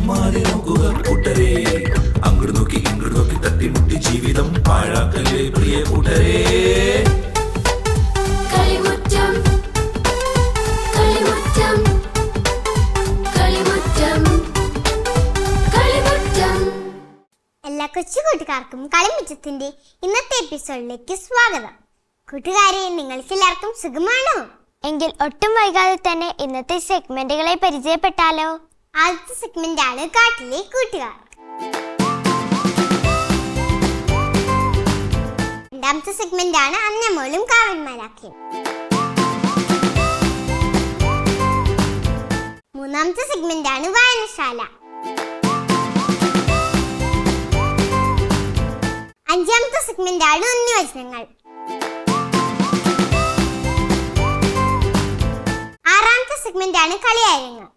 മാറി നോക്കുക കൂട്ടരേ, അങ്ങോട്ട് നോക്കി ഇങ്ങോട്ട് നോക്കി തട്ടിമുട്ടി ജീവിതം പാഴാക്കലേ പ്രിയ കൂട്ടരേ. എല്ലാ കൊച്ചു കൂട്ടുകാർക്കും കളിമുറ്റത്തിന്റെ ഇന്നത്തെ എപ്പിസോഡിലേക്ക് സ്വാഗതം. കൂട്ടുകാരെ, നിങ്ങൾക്ക് എല്ലാവർക്കും സുഖമാണോ? എങ്കിൽ ഒട്ടും വൈകാതെ തന്നെ ഇന്നത്തെ സെഗ്മെന്റുകളെ പരിചയപ്പെട്ടാലോ? ആദ്യത്തെ സെഗ്മെന്റ് ആണ് കാട്ടിലെ കൂട്ടുകാർ. രണ്ടാമത്തെ സെഗ്മെന്റ് ആണ് അന്നമോളും കാവന്മാരാക്കിയും. മൂന്നാമത്തെ സെഗ്മെന്റ് ആണ് വായനശാല. അഞ്ചാമത്തെ സെഗ്മെന്റ് ആണ് ഉണ്ണിവചനങ്ങൾ. ആറാമത്തെ സെഗ്മെന്റ് ആണ് കളിയാരങ്ങൾ.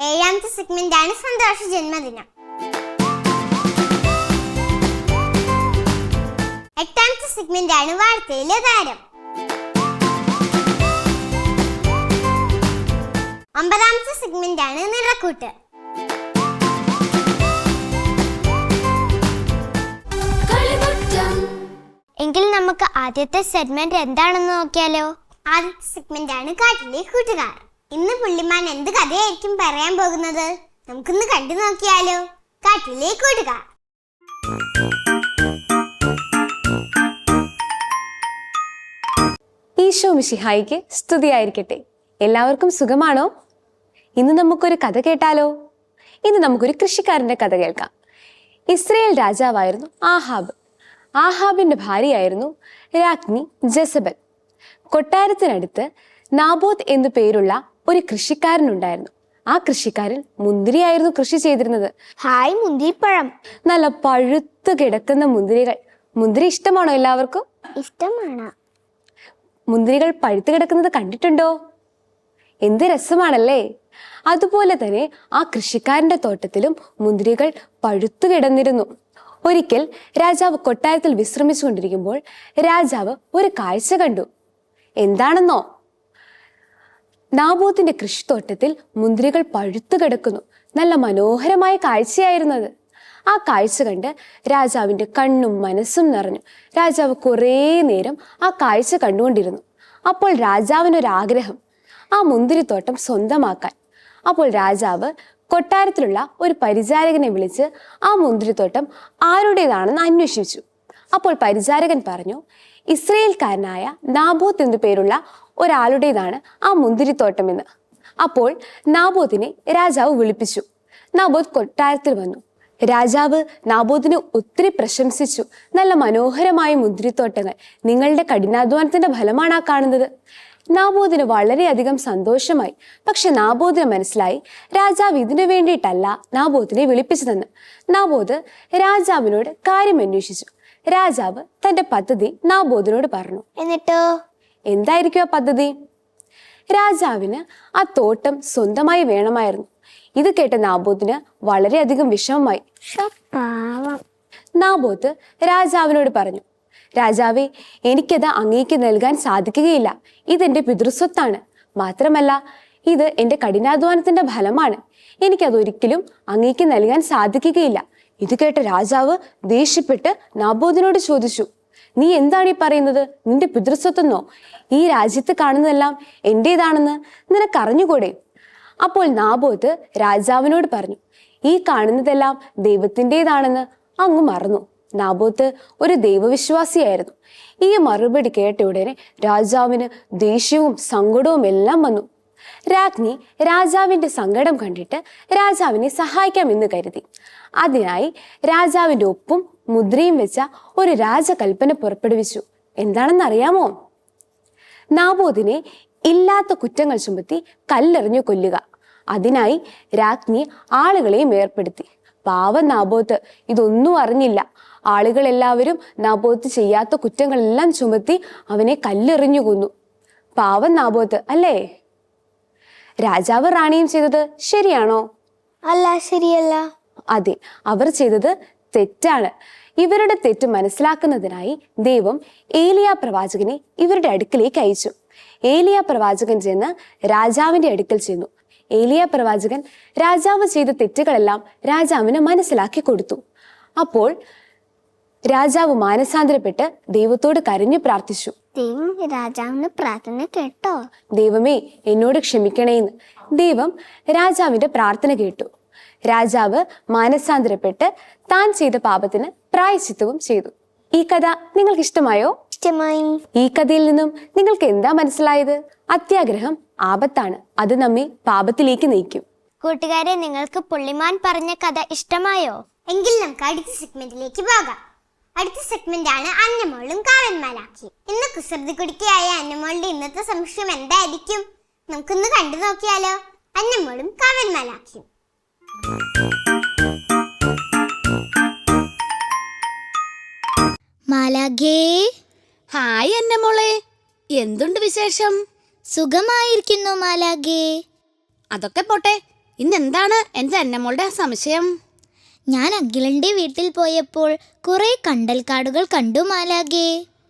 ഏഴാമത്തെ സെഗ്മെന്റ് ആണ് സന്തോഷ ജന്മദിനം. എട്ടാമത്തെ സെഗ്മെന്റ് ആണ് വാർത്തയിലെ താരം. ഒമ്പതാമത്തെ സെഗ്മെന്റ് ആണ് നിറക്കൂട്ട്. എങ്കിൽ നമുക്ക് ആദ്യത്തെ സെഗ്മെന്റ് എന്താണെന്ന് നോക്കിയാലോ? ആദ്യത്തെ സെഗ്മെന്റ് ആണ് കാട്ടിലെ കൂട്ടുകാർ. ഇന്ന് പുള്ളിമാൻ എന്ത് കഥയായിരിക്കും പറയാൻ പോകുന്നത്? നമുക്കൊന്ന് കണ്ടു നോക്കിയാലോ? കാട്ടിലെ കൂട്ടുകാർ. ഈശോ മിശിഹായിക്ക് സ്തുതിയായിരിക്കട്ടെ. എല്ലാവർക്കും സുഖമാണോ? ഇന്ന് നമുക്കൊരു കഥ കേട്ടാലോ? ഇന്ന് നമുക്കൊരു കൃഷിക്കാരന്റെ കഥ കേൾക്കാം. ഇസ്രയേൽ രാജാവായിരുന്നു ആഹാബ്. ആഹാബിന്റെ ഭാര്യയായിരുന്നു രാജ്ഞി ജെസബൽ. കൊട്ടാരത്തിനടുത്ത് നാബോത്ത് എന്നു പേരുള്ള ഒരു കൃഷിക്കാരനുണ്ടായിരുന്നു. ആ കൃഷിക്കാരൻ മുന്തിരിയായിരുന്നു കൃഷി ചെയ്തിരുന്നത്. ഹായ് മുന്തിരിപ്പഴം. നല്ല പഴുത്തു കിടക്കുന്ന മുന്തിരികൾ. മുന്തിരി ഇഷ്ടമാണോ എല്ലാവർക്കും? ഇഷ്ടമാണ്. മുന്തിരികൾ പഴുത്തു കിടക്കുന്നത് കണ്ടിട്ടുണ്ടോ? എന്ത് രസമാണല്ലേ. അതുപോലെ തന്നെ ആ കൃഷിക്കാരന്റെ തോട്ടത്തിലും മുന്തിരികൾ പഴുത്തു കിടന്നിരുന്നു. ഒരിക്കൽ രാജാവ് കൊട്ടാരത്തിൽ വിശ്രമിച്ചുകൊണ്ടിരിക്കുമ്പോൾ രാജാവ് ഒരു കാഴ്ച കണ്ടു. എന്താണെന്നോ? നാബോത്തിന്റെ കൃഷിത്തോട്ടത്തിൽ മുന്തിരികൾ പഴുത്തു കിടക്കുന്നു. നല്ല മനോഹരമായ കാഴ്ചയായിരുന്നത്. ആ കാഴ്ച കണ്ട് രാജാവിന്റെ കണ്ണും മനസ്സും നിറഞ്ഞു. രാജാവ് കുറേ നേരം ആ കാഴ്ച കണ്ടുകൊണ്ടിരുന്നു. അപ്പോൾ രാജാവിനൊരാഗ്രഹം, ആ മുന്തിരിത്തോട്ടം സ്വന്തമാക്കാൻ. അപ്പോൾ രാജാവ് കൊട്ടാരത്തിലുള്ള ഒരു പരിചാരകനെ വിളിച്ച് ആ മുന്തിരിത്തോട്ടം ആരുടേതാണെന്ന് അന്വേഷിച്ചു. അപ്പോൾ പരിചാരകൻ പറഞ്ഞു, ഇസ്രയേൽക്കാരനായ നാബോത്ത് എന്നു പേരുള്ള ഒരാളുടേതാണ് ആ മുന്തിരിത്തോട്ടം എന്ന്. അപ്പോൾ നാബോത്തിനെ രാജാവ് വിളിപ്പിച്ചു. നാബോത്ത് കൊട്ടാരത്തിൽ വന്നു. രാജാവ് നാബോത്തിനെ ഒത്തിരി പ്രശംസിച്ചു. നല്ല മനോഹരമായ മുന്തിരിത്തോട്ടങ്ങൾ, നിങ്ങളുടെ കഠിനാധ്വാനത്തിന്റെ ഫലമാണ് ആ കാണുന്നത്. നാബോത്തിന് വളരെയധികം സന്തോഷമായി. പക്ഷെ നാബോത്തിന് മനസ്സിലായി, രാജാവ് ഇതിനു വേണ്ടിയിട്ടല്ല നാബോത്തിനെ വിളിപ്പിച്ചതെന്ന്. നാബോത്ത് രാജാവിനോട് കാര്യം അന്വേഷിച്ചു. രാജാവ് തന്റെ പദ്ധതി നാബോത്തിനോട് പറഞ്ഞു. എന്നിട്ടോ? എന്തായിരിക്കും ആ പദ്ധതി? രാജാവിന് ആ തോട്ടം സ്വന്തമായി വേണമായിരുന്നു. ഇത് കേട്ട നാബോത്തിന് വളരെയധികം വിഷമമായി. നാബോത്ത് രാജാവിനോട് പറഞ്ഞു, രാജാവേ, എനിക്കത് അങ്ങേക്ക് നൽകാൻ സാധിക്കുകയില്ല. ഇതെന്റെ പിതൃസ്വത്താണ്. മാത്രമല്ല, ഇത് എന്റെ കഠിനാധ്വാനത്തിന്റെ ഫലമാണ്. എനിക്കതൊരിക്കലും അങ്ങേക്ക് നൽകാൻ സാധിക്കുകയില്ല. ഇത് കേട്ട രാജാവ് ദേഷ്യപ്പെട്ട് നാബോത്തിനോട് ചോദിച്ചു, നീ എന്താണ് ഈ പറയുന്നത്? നിന്റെ പിതൃസ്വത്തെന്നോ? ഈ രാജ്യത്ത് കാണുന്നതെല്ലാം എന്റേതാണെന്ന് നിനക്കറിഞ്ഞുകൂടെ? അപ്പോൾ നാബോത്ത് രാജാവിനോട് പറഞ്ഞു, ഈ കാണുന്നതെല്ലാം ദൈവത്തിൻ്റെതാണെന്ന് അങ്ങ് മറന്നു. നാബോത്ത് ഒരു ദൈവവിശ്വാസിയായിരുന്നു. ഈ മറുപടി കേട്ട ഉടനെ രാജാവിന് ദേഷ്യവും സങ്കടവും എല്ലാം വന്നു. രാജ്ഞി രാജാവിന്റെ സങ്കടം കണ്ടിട്ട് രാജാവിനെ സഹായിക്കാമെന്ന് കരുതി. അതിനായി രാജാവിന്റെ ഒപ്പും മുദ്രയും വെച്ച ഒരു രാജകൽപ്പന പുറപ്പെടുവിച്ചു. എന്താണെന്നറിയാമോ? നാബോത്തിനെ ഇല്ലാത്ത കുറ്റങ്ങൾ ചുമത്തി കല്ലെറിഞ്ഞു കൊല്ലുക. അതിനായി രാജ്ഞി ആളുകളെയും ഏർപ്പെടുത്തി. പാവം നാബോത്ത് ഇതൊന്നും അറിഞ്ഞില്ല. ആളുകൾ എല്ലാവരും നാബോത്ത് ചെയ്യാത്ത കുറ്റങ്ങളെല്ലാം ചുമത്തി അവനെ കല്ലെറിഞ്ഞു കൊന്നു. പാവം നാബോത്ത് അല്ലേ? രാജാവ് റാണിയും ചെയ്തത് ശരിയാണോ? അല്ല, ശരിയല്ല. അതെ, അവർ ചെയ്തത് തെറ്റാണ്. ഇവരുടെ തെറ്റ് മനസ്സിലാക്കുന്നതിനായി ദൈവം ഏലിയ പ്രവാചകനെ ഇവരുടെ അടുക്കിലേക്ക് അയച്ചു. ഏലിയ പ്രവാചകൻ ചെന്ന് രാജാവിന്റെ അടുക്കൽ ചെന്നു. ഏലിയ പ്രവാചകൻ രാജാവ് ചെയ്ത തെറ്റുകളെല്ലാം രാജാവിന് മനസ്സിലാക്കി കൊടുത്തു. അപ്പോൾ രാജാവ് മാനസാന്തരപ്പെട്ട് ദൈവത്തോട് കരഞ്ഞു പ്രാർത്ഥിച്ചു. ദൈവം രാജാവിന് പ്രാർത്ഥന കേട്ടോ? ദൈവമേ, എന്നോട് ക്ഷമിക്കണേന്ന്. ദൈവം രാജാവിന്റെ പ്രാർത്ഥന കേട്ടു. രാജാവ് മാനസാന്തരപ്പെട്ട് താൻ ചെയ്ത പാപത്തിന് പ്രായശ്ചിത്തവും ചെയ്തു. ഈ കഥ നിങ്ങൾക്ക് ഇഷ്ടമായോ? ഇഷ്ടമായി. ഈ കഥയിൽ നിന്നും നിങ്ങൾക്ക് എന്താ മനസ്സിലായത്? അത്യാഗ്രഹം ആപത്താണ്. അത് നമ്മെ പാപത്തിലേക്ക് നയിക്കും. കൂട്ടുകാരെ, നിങ്ങൾക്ക് പുള്ളിമാൻ പറഞ്ഞ കഥ ഇഷ്ടമായോ? എങ്കിൽ നമുക്ക് അടുത്ത സെഗ്മെന്റിലേക്ക് പോകാം. അടുത്ത സെഗ്മെന്റ് ആണ് അന്നമോളും കാവന്മാലാക്കിയും. ഇന്ന് കുസൃതി കുടിക്കയായ അന്നമോളുടെ ഇന്നത്തെ സംശയം എന്തായിരിക്കും? നമുക്കൊന്ന് കണ്ടു നോക്കിയാലോ? അന്നമോളും കാവന്മാലാക്കിയും. മാലാഖേ, ഹായ് അന്നമോളെ, എന്തുണ്ട് വിശേഷം? സുഖമായിരിക്കുന്നു മാലാഖേ. അതൊക്കെ പോട്ടെ, ഇന്നെന്താണ് എൻ്റെ അന്നമോളുടെ സംശയം? ഞാൻ അഖിലന്റെ വീട്ടിൽ പോയപ്പോൾ കുറെ കണ്ടൽക്കാടുകൾ കണ്ടു മാലാഖേ.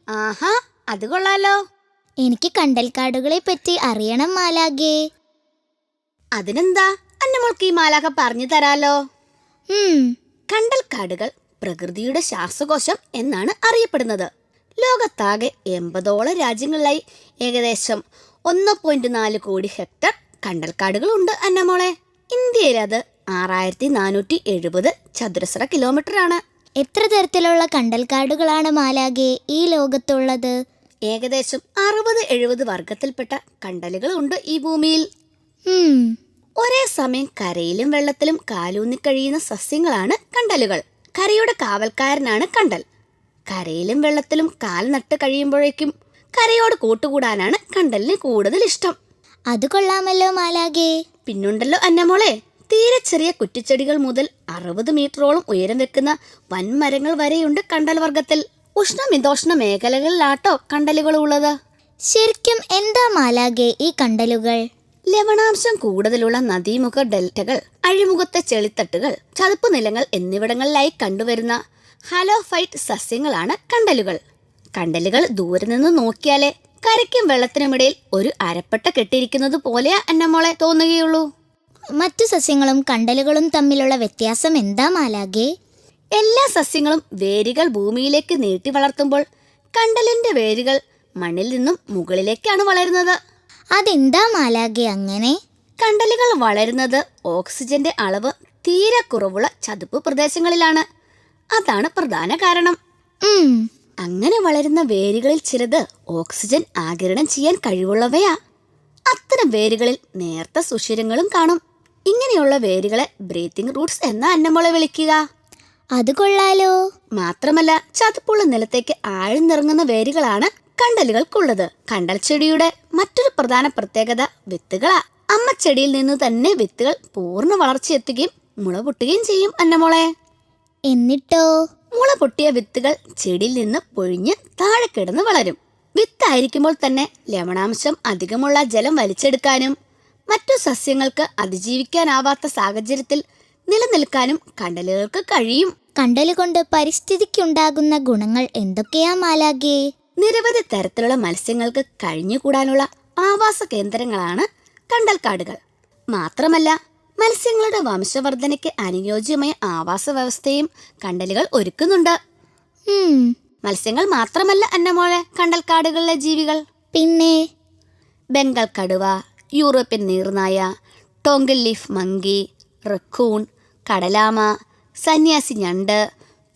ആഹാ, അത് കൊള്ളാലോ. എനിക്ക് കണ്ടൽക്കാടുകളെ പറ്റി അറിയണം മാലാഖേ. അതിനെന്താ, അന്നമോൾക്ക് ഈ മാലാഖ പറഞ്ഞു തരാലോ. ഉം, കണ്ടൽക്കാടുകൾ പ്രകൃതിയുടെ ശ്വാസകോശം എന്നാണ് അറിയപ്പെടുന്നത്. ലോകത്താകെ 80ഓളം രാജ്യങ്ങളിലായി ഏകദേശം 1.4 കോടി ഹെക്ടർ കണ്ടൽക്കാടുകൾ ഉണ്ട് അന്നമോളെ. ഇന്ത്യയിൽ അത് 6470 ചതുരശ്ര കിലോമീറ്റർ ആണ്. എത്ര തരത്തിലുള്ള കണ്ടൽക്കാടുകളാണ് മാലാഖേ ഈ ലോകത്തുള്ളത്? ഏകദേശം 60-70 വർഗത്തിൽപ്പെട്ട കണ്ടലുകൾ ഉണ്ട് ഈ ഭൂമിയിൽ. ഒരേ സമയം കരയിലും വെള്ളത്തിലും കാലൂന്നി കഴിയുന്ന സസ്യങ്ങളാണ് കണ്ടലുകൾ. കരയുടെ കാവൽക്കാരനാണ് കണ്ടൽ. കരയിലും വെള്ളത്തിലും കാൽ നട്ട് കഴിയുമ്പോഴേക്കും കരയോട് കൂട്ടുകൂടാനാണ് കണ്ടലിന് കൂടുതൽ ഇഷ്ടം. അത് കൊള്ളാമല്ലോ മാലാഖേ. പിന്നുണ്ടല്ലോ അന്നമോളെ, തീരെ ചെറിയ കുറ്റിച്ചെടികൾ മുതൽ 60 മീറ്ററോളം ഉയരം വെക്കുന്ന വൻമരങ്ങൾ വരെയുണ്ട് കണ്ടൽ വർഗത്തിൽ. ഉഷ്ണമിതോഷ്ണ മേഖലകളിലാട്ടോ കണ്ടലുകൾ ഉള്ളത്. ശരിക്കും എന്താ മാലാഖേ ഈ കണ്ടലുകൾ? ലവണാംശം കൂടുതലുള്ള നദീമുഖ ഡെൽറ്റകൾ, അഴിമുഖത്തെ ചെളിത്തട്ടുകൾ, ചതുപ്പ് നിലങ്ങൾ എന്നിവിടങ്ങളിലായി കണ്ടുവരുന്ന ഹലോഫൈറ്റ് സസ്യങ്ങളാണ് കണ്ടലുകൾ. കണ്ടലുകൾ ദൂരെ നിന്ന് നോക്കിയാലേ കരയ്ക്കും വെള്ളത്തിനുമിടയിൽ ഒരു അരപ്പട്ട കെട്ടിയിരിക്കുന്നത് പോലെയാ അന്നമോളെ തോന്നുകയുള്ളൂ. മറ്റു സസ്യങ്ങളും കണ്ടലുകളും തമ്മിലുള്ള വ്യത്യാസം എന്താ മാലാഖേ? എല്ലാ സസ്യങ്ങളും വേരുകൾ ഭൂമിയിലേക്ക് നീട്ടി വളർത്തുമ്പോൾ കണ്ടലിന്റെ വേരുകൾ മണ്ണിൽ നിന്നും മുകളിലേക്കാണ് വളരുന്നത്. അതെന്താ മാലാഖേ അങ്ങനെ? കണ്ടലുകൾ വളരുന്നത് ഓക്സിജന്റെ അളവ് തീരെ കുറവുള്ള ചതുപ്പ് പ്രദേശങ്ങളിലാണ്. അതാണ് പ്രധാന കാരണം. അങ്ങനെ വളരുന്ന വേരുകളിൽ ചിലത് ഓക്സിജൻ ആഗിരണം ചെയ്യാൻ കഴിവുള്ളവയാ. അത്തരം വേരുകളിൽ നേർത്ത സുഷിരങ്ങളും കാണും. ഇങ്ങനെയുള്ള വേരുകളെ ബ്രീത്തിങ് റൂട്ട്സ് എന്ന അന്നമോളെ വിളിക്കുക. അത് കൊള്ളാലോ. മാത്രമല്ല, ചതുപ്പുള്ള നിലത്തേക്ക് ആഴ്ന്നിറങ്ങുന്ന വേരുകളാണ് കണ്ടലുകൾക്കുള്ളത്. കണ്ടൽ ചെടിയുടെ മറ്റൊരു പ്രധാന പ്രത്യേകത വിത്തുകളാ. അമ്മച്ചെടിയിൽ നിന്ന് തന്നെ വിത്തുകൾ പൂർണ്ണ വളർച്ചയെത്തുകയും മുള പൊട്ടുകയും ചെയ്യും അന്നമോളെ. എന്നിട്ടോ? മുള പൊട്ടിയ വിത്തുകൾ ചെടിയിൽ നിന്ന് പൊഴിഞ്ഞ് താഴെ കിടന്ന് വളരും. വിത്തായിരിക്കുമ്പോൾ തന്നെ ലവണാംശം അധികമുള്ള ജലം വലിച്ചെടുക്കാനും മറ്റു സസ്യങ്ങൾക്ക് അതിജീവിക്കാനാവാത്ത സാഹചര്യത്തിൽ നിലനിൽക്കാനും കണ്ടലുകൾക്ക് കഴിയും. കണ്ടലുകൊണ്ട് പരിസ്ഥിതിക്കുണ്ടാകുന്ന ഗുണങ്ങൾ എന്തൊക്കെയാ മാലാഖേ? നിരവധി തരത്തിലുള്ള മത്സ്യങ്ങൾക്ക് കഴിഞ്ഞുകൂടാനുള്ള ആവാസ കേന്ദ്രങ്ങളാണ് കണ്ടൽക്കാടുകൾ. മാത്രമല്ല, മത്സ്യങ്ങളുടെ വംശവർധനയ്ക്ക് അനുയോജ്യമായ ആവാസ വ്യവസ്ഥയും കണ്ടലുകൾ ഒരുക്കുന്നുണ്ട്. മത്സ്യങ്ങൾ മാത്രമല്ല അന്നമോളെ കണ്ടൽക്കാടുകളിലെ ജീവികൾ. പിന്നെ ബംഗാൾ കടുവ, യൂറോപ്യൻ നീർനായ, ടോങ്കിൾ ലീഫ് മങ്കി, റക്കൂൺ, കടലാമ, സന്യാസി ഞണ്ട്,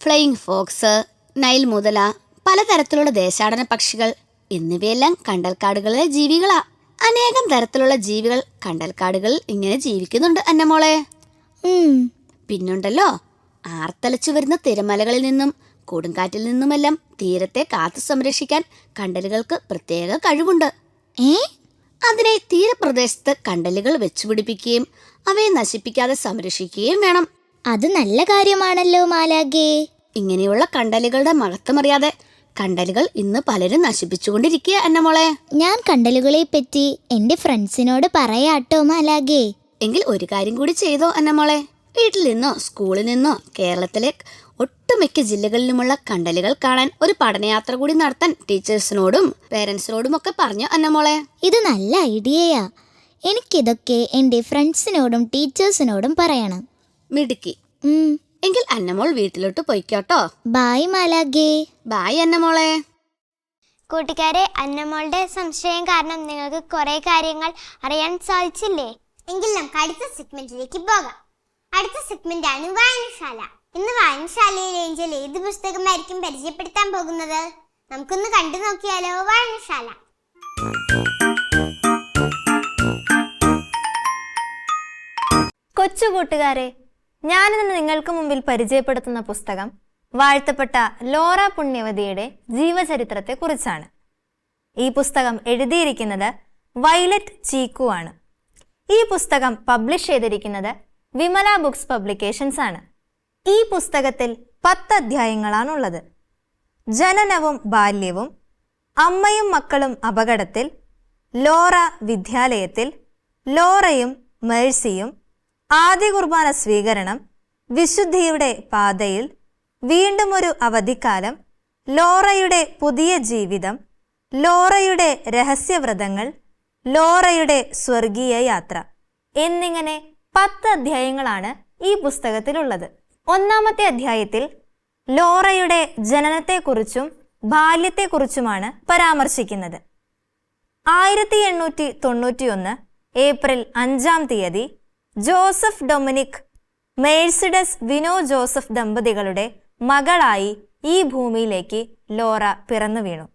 ഫ്ലൈയിങ് ഫോക്സ്, നൈൽ മുതല, പലതരത്തിലുള്ള ദേശാടന പക്ഷികൾ എന്നിവയെല്ലാം കണ്ടൽക്കാടുകളിലെ ജീവികളാ. അനേകം തരത്തിലുള്ള ജീവികൾ കണ്ടൽക്കാടുകളിൽ ഇങ്ങനെ ജീവിക്കുന്നുണ്ട് അന്നമോളെ. പിന്നുണ്ടല്ലോ, ആർത്തലച്ചു വരുന്ന തിരമലകളിൽ നിന്നും കൊടുങ്കാറ്റിൽ നിന്നുമെല്ലാം തീരത്തെ കാത്തു സംരക്ഷിക്കാൻ കണ്ടലുകൾക്ക് പ്രത്യേക കഴിവുണ്ട്. അതിനെ തീരപ്രദേശത്ത് കണ്ടലുകൾ വെച്ചുപിടിപ്പിക്കുകയും അവയെ നശിപ്പിക്കാതെ സംരക്ഷിക്കുകയും വേണം. അത് നല്ല കാര്യമാണല്ലോ മാലാഖേ. ഇങ്ങനെയുള്ള കണ്ടലുകളുടെ മഹത്വമറിയാതെ കണ്ടലുകൾ ഇന്ന് പലരും നശിപ്പിച്ചുകൊണ്ടിരിക്കുക അന്നമോളെ. ഞാൻ കണ്ടലുകളെ പറ്റി എന്റെ ഫ്രണ്ട്സിനോട് പറയാട്ടോ മാലാഖേ. എങ്കിൽ ഒരു കാര്യം കൂടി ചെയ്തോ അന്നമോളെ. വീട്ടിൽ നിന്നോ സ്കൂളിൽ നിന്നോ കേരളത്തിലെ ഒട്ടുമിക്ക ജില്ലകളിലുമുള്ള കണ്ടലുകൾ കാണാൻ ഒരു പഠനയാത്ര കൂടി നടത്താൻ ടീച്ചേഴ്സിനോടും പേരൻസിനോടും ഒക്കെ പറഞ്ഞു അന്നമോളെ. ഇത് നല്ല ഐഡിയയാ. എനിക്കിതൊക്കെ എൻ്റെ ഫ്രണ്ട്സിനോടും ടീച്ചേഴ്സിനോടും പറയണം. മിടുക്കി. എങ്കിൽ അന്നമോൾ വീട്ടിലോട്ട് പോയിക്കോട്ടോ. ബായ് മാലാഗേ. ബായ് അന്നമോളെ. കൂട്ടുകാരെ, അന്നമോളുടെ സംശയം കാരണം നിങ്ങൾക്ക് കുറെ കാര്യങ്ങൾ അറിയാൻ സാധിച്ചില്ലേ? എങ്കിൽ നമുക്ക് അടുത്ത സെഗ്മെന്റിലേക്ക് പോകാം. അടുത്ത സെഗ്മെന്റ് ആണ് വായനശാല. ഇന്ന് വായനശാലയിൽ ഏഞ്ചൽ ഏത് പുസ്തകമായിരിക്കും പരിചയപ്പെടുത്താൻ പോകുന്നത്? നമുക്കൊന്ന് കണ്ടു നോക്കിയാലോ വായനശാല. കൊച്ചു കൂട്ടുകാരെ, ഞാനിന്ന് നിങ്ങൾക്ക് മുമ്പിൽ പരിചയപ്പെടുത്തുന്ന പുസ്തകം വാഴ്ത്തപ്പെട്ട ലോറ പുണ്യവതിയുടെ ജീവചരിത്രത്തെ കുറിച്ചാണ്. ഈ പുസ്തകം എഴുതിയിരിക്കുന്നത് വയലറ്റ് ചീക്കു ആണ്. ഈ പുസ്തകം പബ്ലിഷ് ചെയ്തിരിക്കുന്നത് വിമല ബുക്സ് പബ്ലിക്കേഷൻസ് ആണ്. ഈ പുസ്തകത്തിൽ 10 അധ്യായങ്ങളാണുള്ളത്. ജനനവും ബാല്യവും, അമ്മയും മക്കളും അപകടത്തിൽ, ലോറ വിദ്യാലയത്തിൽ, ലോറയും മേഴ്സിയും, ആദ്യ കുർബാന സ്വീകരണം, വിശുദ്ധിയുടെ പാതയിൽ, വീണ്ടും ഒരു അവധിക്കാലം, ലോറയുടെ പുതിയ ജീവിതം, ലോറയുടെ രഹസ്യവ്രതങ്ങൾ, ലോറയുടെ സ്വർഗീയ യാത്ര എന്നിങ്ങനെ 10 അധ്യായങ്ങളാണ് ഈ പുസ്തകത്തിലുള്ളത്. ഒന്നാമത്തെ അധ്യായത്തിൽ ലോറയുടെ ജനനത്തെക്കുറിച്ചും ബാല്യത്തെക്കുറിച്ചുമാണ് പരാമർശിക്കുന്നത്. 1891 ഏപ്രിൽ 5-ാം തീയതി ജോസഫ് ഡൊമിനിക് മേഴ്സിഡസ് വിനോ ജോസഫ് ദമ്പതികളുടെ മകളായി ഈ ഭൂമിയിലേക്ക് ലോറ പിറന്നു വീണു.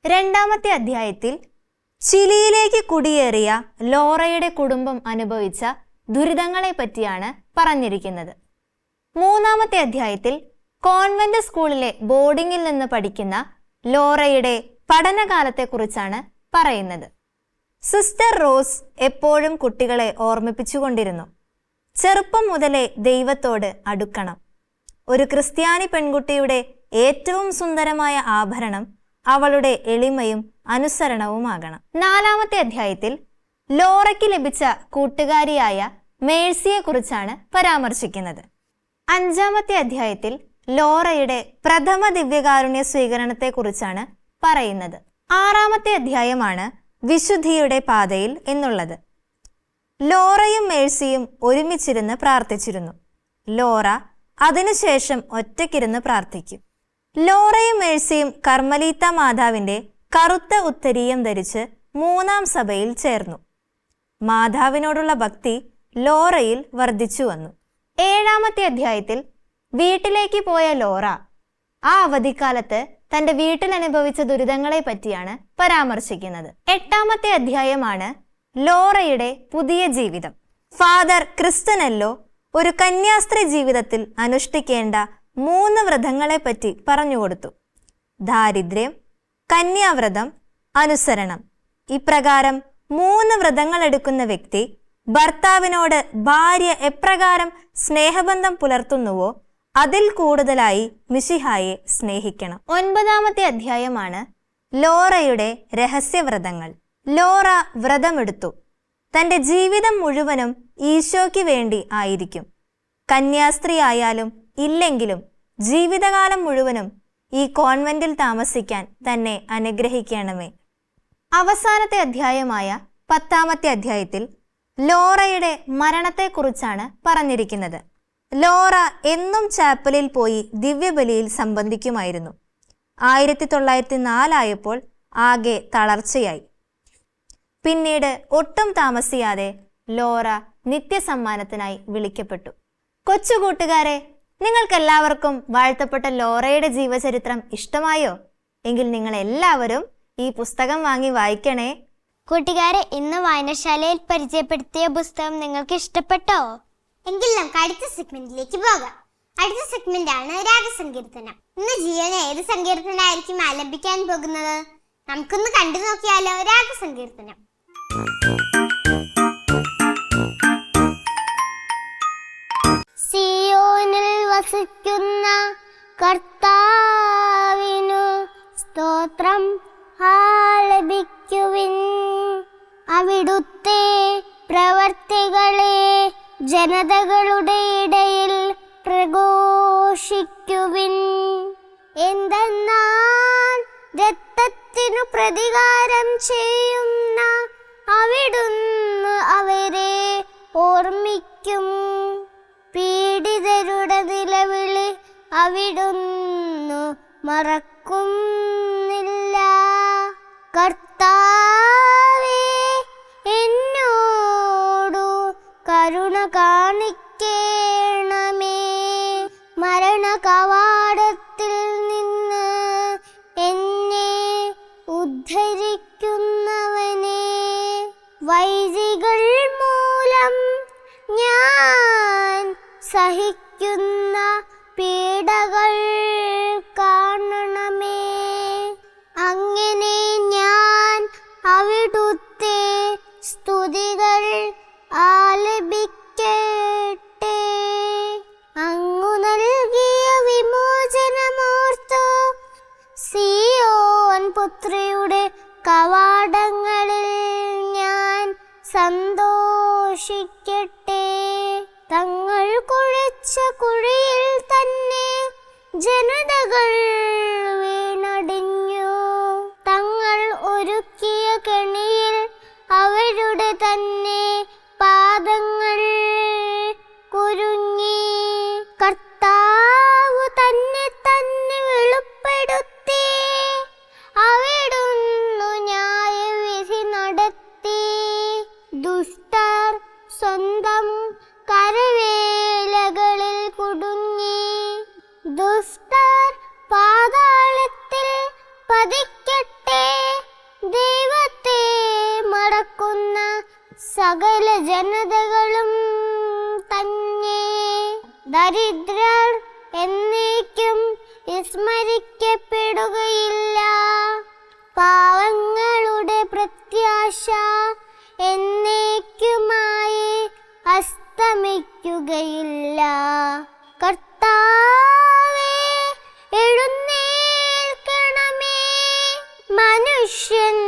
രണ്ടാമത്തെ അധ്യായത്തിൽ ചിലിയിലേക്ക് കുടിയേറിയ ലോറയുടെ കുടുംബം അനുഭവിച്ച ദുരിതങ്ങളെ പറ്റിയാണ് പറഞ്ഞിരിക്കുന്നത്. മൂന്നാമത്തെ അധ്യായത്തിൽ കോൺവെന്റ് സ്കൂളിലെ ബോർഡിങ്ങിൽ നിന്ന് പഠിക്കുന്ന ലോറയുടെ പഠനകാലത്തെക്കുറിച്ചാണ് പറയുന്നത്. സിസ്റ്റർ റോസ് എപ്പോഴും കുട്ടികളെ ഓർമ്മിപ്പിച്ചുകൊണ്ടിരുന്നു, ചെറുപ്പം മുതലേ ദൈവത്തോട് അടുക്കണം. ഒരു ക്രിസ്ത്യാനി പെൺകുട്ടിയുടെ ഏറ്റവും സുന്ദരമായ ആഭരണം അവളുടെ എളിമയും അനുസരണവുമാകണം. നാലാമത്തെ അധ്യായത്തിൽ ലോറയ്ക്ക് ലഭിച്ച കൂട്ടുകാരിയായ മേഴ്സിയെക്കുറിച്ചാണ് പരാമർശിക്കുന്നത്. 5-ാമത്തെ അധ്യായത്തിൽ ലോറയുടെ പ്രഥമ ദിവ്യകാരുണ്യ സ്വീകരണത്തെക്കുറിച്ചാണ് പറയുന്നത്. 6-ാമത്തെ അധ്യായമാണ് വിശുദ്ധിയുടെ പാതയിൽ എന്നുള്ളത്. ലോറയും മേഴ്സിയും ഒരുമിച്ചിരുന്ന് പ്രാർത്ഥിച്ചിരുന്നു. ലോറ അതിനുശേഷം ഒറ്റയ്ക്കിരുന്ന് പ്രാർത്ഥിക്കും. ലോറയും മേഴ്സിയും കർമ്മലീത്ത മാതാവിന്റെ കറുത്ത ഉത്തരീയം ധരിച്ച് 3-ാം സഭയിൽ ചേർന്നു. മാതാവിനോടുള്ള ഭക്തി ലോറയിൽ വർദ്ധിച്ചു വന്നു. 7-ാമത്തെ അധ്യായത്തിൽ വീട്ടിലേക്ക് പോയ ലോറ ആ അവധിക്കാലത്ത് തന്റെ വീട്ടിൽ അനുഭവിച്ച ദുരിതങ്ങളെ പറ്റിയാണ് പരാമർശിക്കുന്നത്. 8-ാമത്തെ അധ്യായമാണ് ലോറയുടെ പുതിയ ജീവിതം. ഫാദർ ക്രിസ്റ്റനല്ലോ ഒരു കന്യാസ്ത്രീ ജീവിതത്തിൽ അനുഷ്ഠിക്കേണ്ട 3 വ്രതങ്ങളെ പറ്റി പറഞ്ഞുകൊടുത്തു. ദാരിദ്ര്യം, കന്യാവ്രതം, അനുസരണം. ഇപ്രകാരം 3 വ്രതങ്ങൾ എടുക്കുന്ന വ്യക്തി ഭർത്താവിനോട് ഭാര്യ എപ്രകാരം സ്നേഹബന്ധം പുലർത്തുന്നുവോ അതിൽ കൂടുതലായി മിശിഹായെ സ്നേഹിക്കണം. 9-ാമത്തെ അധ്യായമാണ് ലോറയുടെ രഹസ്യവ്രതങ്ങൾ. ലോറ വ്രതമെടുത്തു. തൻ്റെ ജീവിതം മുഴുവനും ഈശോയ്ക്ക് വേണ്ടി ആയിരിക്കും. കന്യാസ്ത്രീ ആയാലും ഇല്ലെങ്കിലും ജീവിതകാലം മുഴുവനും ഈ കോൺവെന്റിൽ താമസിക്കാൻ തന്നെ അനുഗ്രഹിക്കണമേ. അവസാനത്തെ അധ്യായമായ 10-ാമത്തെ അധ്യായത്തിൽ ലോറയുടെ മരണത്തെക്കുറിച്ചാണ് പറഞ്ഞിരിക്കുന്നത്. ലോറ എന്നും ചാപ്പലിൽ പോയി ദിവ്യബലിയിൽ സംബന്ധിക്കുമായിരുന്നു. 1904 ആയപ്പോൾ ആകെ തളർച്ചയായി. പിന്നീട് ഒട്ടും താമസിയാതെ ലോറ നിത്യസമ്മാനത്തിനായി വിളിക്കപ്പെട്ടു. കൊച്ചുകൂട്ടുകാരെ, നിങ്ങൾക്കെല്ലാവർക്കും വാഴ്ത്തപ്പെട്ട ലോറയുടെ ജീവചരിത്രം ഇഷ്ടമായോ? എങ്കിൽ നിങ്ങൾ എല്ലാവരും ഈ പുസ്തകം വാങ്ങി വായിക്കണേ. കൂട്ടുകാരെ, ഇന്ന് വായനശാലയിൽ പരിചയപ്പെടുത്തിയ പുസ്തകം നിങ്ങൾക്ക് ഇഷ്ടപ്പെട്ടോ? എങ്കിൽ നമുക്ക് അടുത്ത സെഗ്മെന്റിലേക്ക് പോകാം. അടുത്ത സെഗ്മെന്റ് ആണ് രാഗസങ്കീർത്തനം. ഇന്ന് ജീവന ഏത് സങ്കീർത്തനായിരിക്കും ആലപിക്കാൻ പോകുന്നത്? നമുക്കൊന്ന് കണ്ടു നോക്കിയാലോ രാഗസങ്കീർത്തനം. സിയോനിൽ വസിക്കുന്ന കർത്താവിനു സ്തോത്രം ആലപിക്കുവിൻ. അവിടുത്തെ പ്രവർത്തികളെ ജനതകളുടെ ഇടയിൽ പ്രഘോഷിക്കുവിൻ. എന്തെന്നാൽ രക്തത്തിനു പ്രതികാരം ചെയ്യുന്ന അവിടുന്ന് അവരെ ഓർമ്മിക്കും. പീഡിതരുടെ നിലവിളി അവിടുന്ന് മറക്കുന്നില്ല. കർത്താവേ, എന്നോടു കരുണ കാണിക്കേണമേ. മരണ കവാടത്തിൽ നിന്ന് എന്നെ ഉദ്ധരിക്കുന്നവനെ. വൈരികൾ മൂലം ഞാൻ സഹിക്കുന്ന പീഡകൾ കാണണമേ. അങ്ങനെ ഞാൻ അവിടുത്തെ സ്തുതികൾ ആലപിക്കട്ടെ. അങ്ങു നൽകിയ വിമോചനമോർത്തു സിയോൻ പുത്രിയുടെ കവാടങ്ങളിൽ ഞാൻ സന്തോഷിക്കട്ടെ. തങ്ങൾ കുഴിച്ച കുഴിയിൽ തന്നെ ജനതകൾ വീണടിഞ്ഞു. തങ്ങൾ ഒരുക്കിയ കെണിയിൽ അവരുടെ തന്നെ പാദങ്ങൾ കുരുങ്ങി. കർത്താവ് തന്നെ തന്നെ വെളിപ്പെടുത്തി. അവിടുന്ന് ന്യായവിധി നടത്തി. ദുഷ്ടർ സ്വന്തം കരവേലകളിൽ കുടുങ്ങി. ദുഷ്ടർ പാതാളത്തിൽ പതിക്കട്ടെ. ദൈവത്തെ മറക്കുന്ന സകല ജനതകളും തന്നെ. ദരിദ്രർ എന്നേക്കും വിസ്മരിക്കപ്പെടുകയില്ല. പാവങ്ങളുടെ പ്രത്യാശ എന്നേക്കുമായി അസ്തമിക്കുകയില്ല. കർത്താവേ, എഴുന്നേൽക്കണമേ. മനുഷ്യൻ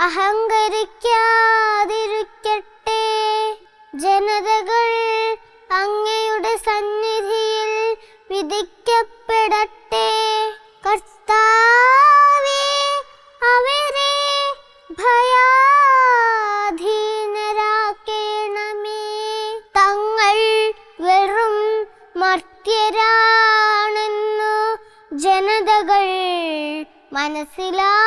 അഹങ്കരിക്കാതിരിക്കട്ടെ. ജനതകൾ അങ്ങയുടെ സന്നിധിയിൽ വിധിക്കപ്പെടട്ടെ. കർത്താവേ, അവരെ ഭയാധീനരാക്കേണമേ. തങ്ങൾ വെറും മർത്യരാണെന്നു ജനതകൾ മനസ്സിലാക്കട്ടെ.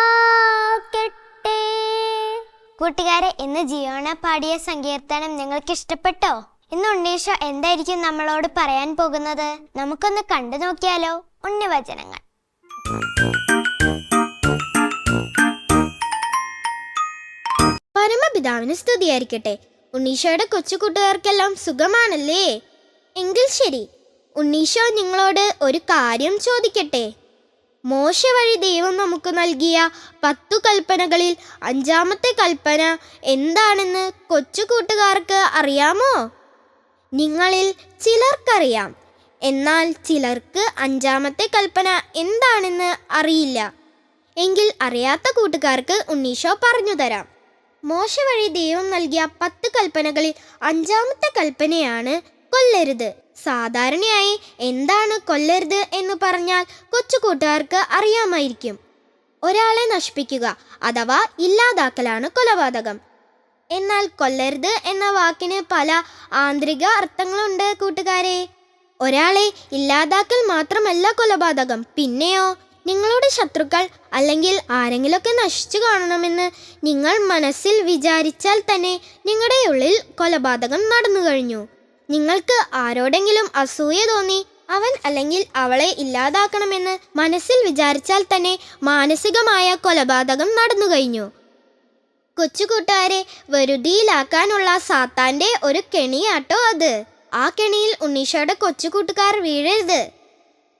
കൂട്ടുകാരെ, ഇന്ന് ജിയോണ പാടിയ സങ്കീർത്തനം നിങ്ങൾക്ക് ഇഷ്ടപ്പെട്ടോ? ഇന്ന് ഉണ്ണീഷോ എന്തായിരിക്കും നമ്മളോട് പറയാൻ പോകുന്നത്? നമുക്കൊന്ന് കണ്ടു നോക്കിയാലോ? ഉണ്ണിവചനങ്ങൾ. പരമപിതാവിന് സ്തുതിയായിരിക്കട്ടെ. ഉണ്ണീഷോയുടെ കൊച്ചു കൂട്ടുകാർക്കെല്ലാം സുഖമാണല്ലേ? എങ്കിൽ ശരി, ഉണ്ണീഷോ നിങ്ങളോട് ഒരു കാര്യം ചോദിക്കട്ടെ. മോശ വഴി ദൈവം നമുക്ക് നൽകിയ 10 കൽപ്പനകളിൽ 5-ാമത്തെ കൽപ്പന എന്താണെന്ന് കൊച്ചു കൂട്ടുകാർക്ക് അറിയാമോ? നിങ്ങളിൽ ചിലർക്കറിയാം, എന്നാൽ ചിലർക്ക് 5-ാമത്തെ കൽപ്പന എന്താണെന്ന് അറിയില്ല. എങ്കിൽ അറിയാത്ത കൂട്ടുകാർക്ക് ഉണ്ണീഷോ പറഞ്ഞു തരാം. മോശ വഴി ദൈവം നൽകിയ 10 കൽപ്പനകളിൽ 5-ാമത്തെ കൽപ്പനയാണ് കൊല്ലരുത്. സാധാരണയായി എന്താണ് കൊല്ലരുത് എന്ന് പറഞ്ഞാൽ കൊച്ചു കൂട്ടുകാർക്ക് അറിയാമായിരിക്കും. ഒരാളെ നശിപ്പിക്കുക അഥവാ ഇല്ലാതാക്കലാണ് കൊലപാതകം. എന്നാൽ കൊല്ലരുത് എന്ന വാക്കിന് പല ആന്തരിക അർത്ഥങ്ങളുണ്ട് കൂട്ടുകാരെ. ഒരാളെ ഇല്ലാതാക്കൽ മാത്രമല്ല കൊലപാതകം. പിന്നെയോ, നിങ്ങളുടെ ശത്രുക്കൾ അല്ലെങ്കിൽ ആരെങ്കിലുമൊക്കെ നശിച്ചു കാണണമെന്ന് നിങ്ങൾ മനസ്സിൽ വിചാരിച്ചാൽ തന്നെ നിങ്ങളുടെ ഉള്ളിൽ കൊലപാതകം നടന്നു കഴിഞ്ഞു. നിങ്ങൾക്ക് ആരോടെങ്കിലും അസൂയ തോന്നി അവൻ അല്ലെങ്കിൽ അവളെ ഇല്ലാതാക്കണമെന്ന് മനസ്സിൽ വിചാരിച്ചാൽ തന്നെ മാനസികമായ കൊലപാതകം നടന്നു കഴിഞ്ഞു. കൊച്ചുകൂട്ടുകാരെ വരുതിയിലാക്കാനുള്ള സാത്താന്റെ ഒരു കെണിയാട്ടോ അത്. ആ കെണിയിൽ ഉണ്ണീഷയുടെ കൊച്ചുകൂട്ടുകാർ വീഴരുത്.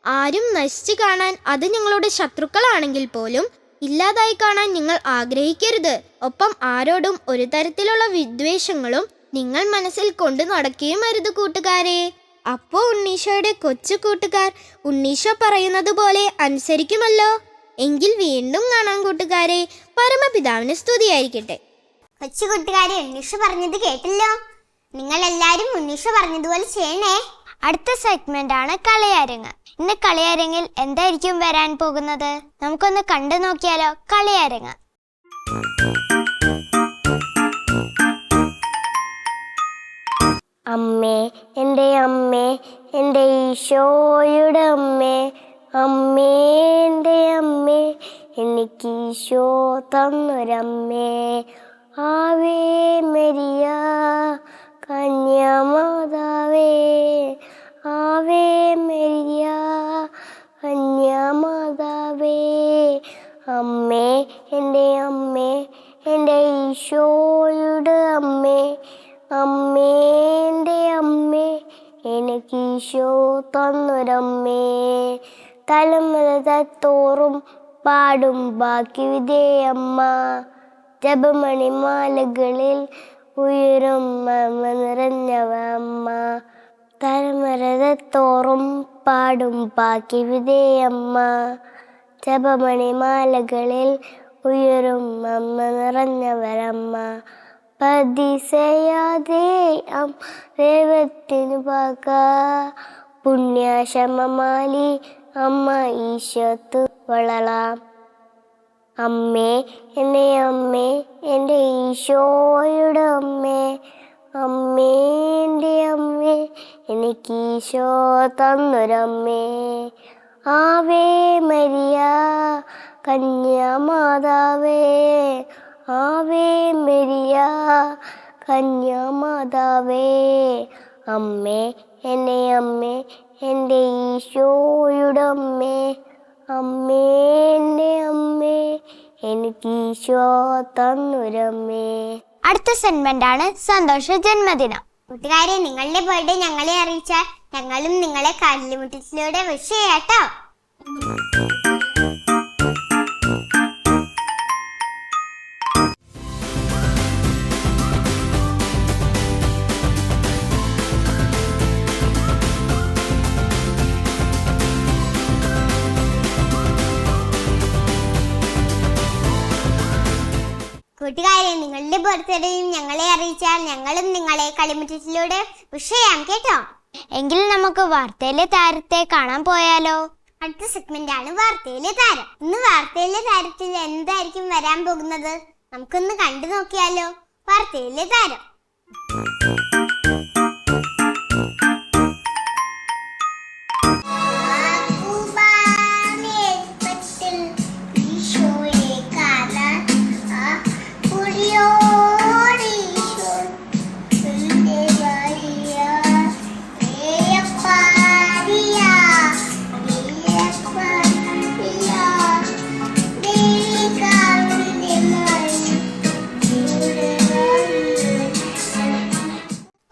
ആരും നശിച്ചു കാണാൻ, അത് ഞങ്ങളുടെ ശത്രുക്കളാണെങ്കിൽ പോലും ഇല്ലാതായി കാണാൻ നിങ്ങൾ ആഗ്രഹിക്കരുത്. ഒപ്പം ആരോടും ഒരു തരത്തിലുള്ള വിദ്വേഷങ്ങളും നിങ്ങൾ മനസ്സിൽ കൊണ്ടു നടക്കുകയും അരുത് കൂട്ടുകാരെ. അപ്പോൾ ഉണ്ണീഷോയുടെ കൊച്ചു കൂട്ടുകാർ ഉണ്ണീഷോ പറയുന്നത് പോലെ അനുസരിക്കുമല്ലോ. എങ്കിൽ വീണ്ടും കാണാൻ കൂട്ടുകാരെ. പരമപിതാവിന് സ്തുതിയായിരിക്കട്ടെ. കൊച്ചു കൂട്ടുകാരെ, ഉണ്ണീഷ പറഞ്ഞത് കേട്ടല്ലോ. നിങ്ങൾ എല്ലാരും ഉണ്ണീഷ പറഞ്ഞതുപോലെ ചെയ്യണേ. അടുത്ത സെഗ്മെന്റ് ആണ് കളിയരങ്ങ്. ഇന്ന് കളിയരങ്ങിൽ എന്തായിരിക്കും വരാൻ പോകുന്നത്? നമുക്കൊന്ന് കണ്ടു നോക്കിയാലോ. കളിയരങ്ങ്. അമ്മേ, എൻ്റെ അമ്മേ, എൻ്റെ ഈശോയുടെ അമ്മേ, അമ്മേ എൻ്റെ അമ്മേ, എനിക്ക് ഈശോ തന്നൊരമ്മേ. ആവേ മരിയ കന്യാമാതാവേ, ആവേ മരിയ കന്യാമാതാവേ. അമ്മേ, എൻ്റെ അമ്മേ, എൻ്റെ ഈശോയുടെ അമ്മേ, അമ്മേ എൻ്റെ അമ്മേ, എനിക്ക് ഈശോ തന്നൊരമ്മേ. തലമുറ തോറും പാടും ബാക്കി വിധേയമ്മ, ജപമണിമാലകളിൽ ഉയരും മമ നിറഞ്ഞവ അമ്മ. തലമുറ തോറും പാടും ബാക്കി വിധേയമ്മ, ജപമണിമാലകളിൽ ഉയരും മമ നിറഞ്ഞവരമ്മ. പതിസയാതെ ദൈവത്തിനു പക, പുണ്യശമമാലി അമ്മ ഈശോത്ത് വളരാം. അമ്മേ, എൻ്റെ അമ്മേ, എൻ്റെ ഈശോയുടെ അമ്മേ, അമ്മേ എൻ്റെ അമ്മേ, എനിക്ക് ഈശോ തന്നൊരമ്മേ. ആവേ മരിയ കന്യാമാതാവേ, ആവേ മരിയ കന്യാമാതാവേ. അമ്മേ, എൻ്റെ അമ്മേ, എൻ്റെ ഈശോയുടെ അമ്മേ, അമ്മേ എൻ്റെ അമ്മേ, എനിക്ക് ഈശോ തന്നൊരമ്മേ. അടുത്ത സെഗ്മെന്റ് ആണ് സന്തോഷ ജന്മദിനം. കൂട്ടുകാരെ, നിങ്ങളുടെ ബർത്ത്ഡേ ഞങ്ങളെ അറിയിച്ചാൽ ഞങ്ങളും നിങ്ങളെ കാലിമുറ്റത്തിലൂടെ വിഷ് ചെയ്യാട്ടോ. കൂട്ടുകാരെ, നിങ്ങളുടെ ബർത്ത്ഡേയും ഞങ്ങളെ അറിയിച്ചാൽ ഞങ്ങളും നിങ്ങളെ കളിമുറ്റത്തിലൂടെ വിഷ് ചെയ്യാം കേട്ടോ. എങ്കിൽ നമുക്ക് വാർത്തയിലെ താരത്തെ കാണാൻ പോയാലോ. അടുത്ത സെഗ്മെന്റ് ആണ് വാർത്തയിലെ താരം. ഇന്ന് വാർത്തയിലെ താരത്തിൽ എന്തായിരിക്കും വരാൻ പോകുന്നത്? നമുക്കൊന്ന് കണ്ടു നോക്കിയാലോ. വാർത്തയിലെ താരം.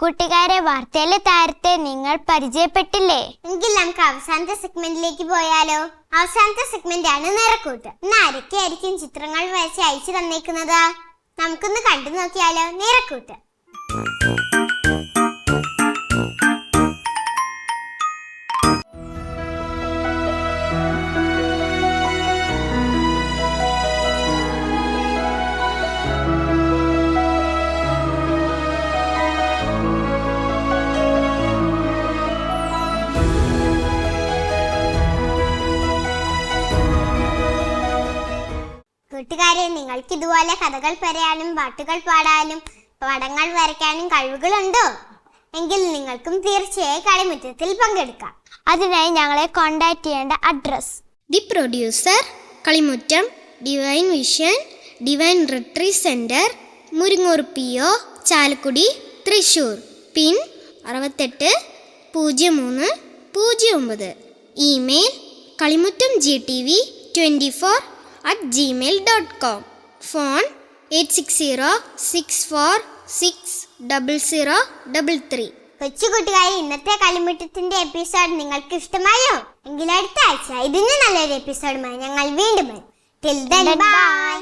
കൂട്ടുകാരെ, വാർത്തയിലെ താരത്തെ നിങ്ങൾ പരിചയപ്പെട്ടില്ലേ? എങ്കിൽ നമുക്ക് അവസാനത്തെ സെഗ്മെന്റിലേക്ക് പോയാലോ. അവസാനത്തെ സെഗ്മെന്റ് ആണ് നിറക്കൂട്ട്. ഇന്ന് ആരൊക്കെയായിരിക്കും ചിത്രങ്ങൾ വരച്ച് അയച്ചു തന്നേക്കുന്നത്? നമുക്കൊന്ന് കണ്ടു നോക്കിയാലോ. നിറക്കൂട്ട്. കൂട്ടുകാരെ, നിങ്ങൾക്ക് ഇതുപോലെ കഥകൾ പറയാനും പാട്ടുകൾ പാടാനും പടങ്ങൾ വരയ്ക്കാനും കഴിവുകളുണ്ടോ? എങ്കിൽ നിങ്ങൾക്കും തീർച്ചയായും കളിമുറ്റത്തിൽ പങ്കെടുക്കാം. അതിനായി ഞങ്ങളെ കോൺടാക്ട് ചെയ്യേണ്ട address: the producer, Kalimuttam, Divine Vision, Divine Retreat Centre, Muringoor PO, Chalakudy, Thrissur. Pin 680309. Email kalimutamgtv24@gmail.com. Phone 8606460033. കൊച്ചു കൂട്ടുകാരെ, ഇന്നത്തെ കളിമുറ്റത്തിന്റെ എപ്പിസോഡ് നിങ്ങൾക്ക് ഇഷ്ടമായോ? എങ്കിൽ അടുത്ത ആഴ്ച ഇതിന് നല്ലൊരു എപ്പിസോഡുമായി ഞങ്ങൾ വീണ്ടും വരും. Till then bye.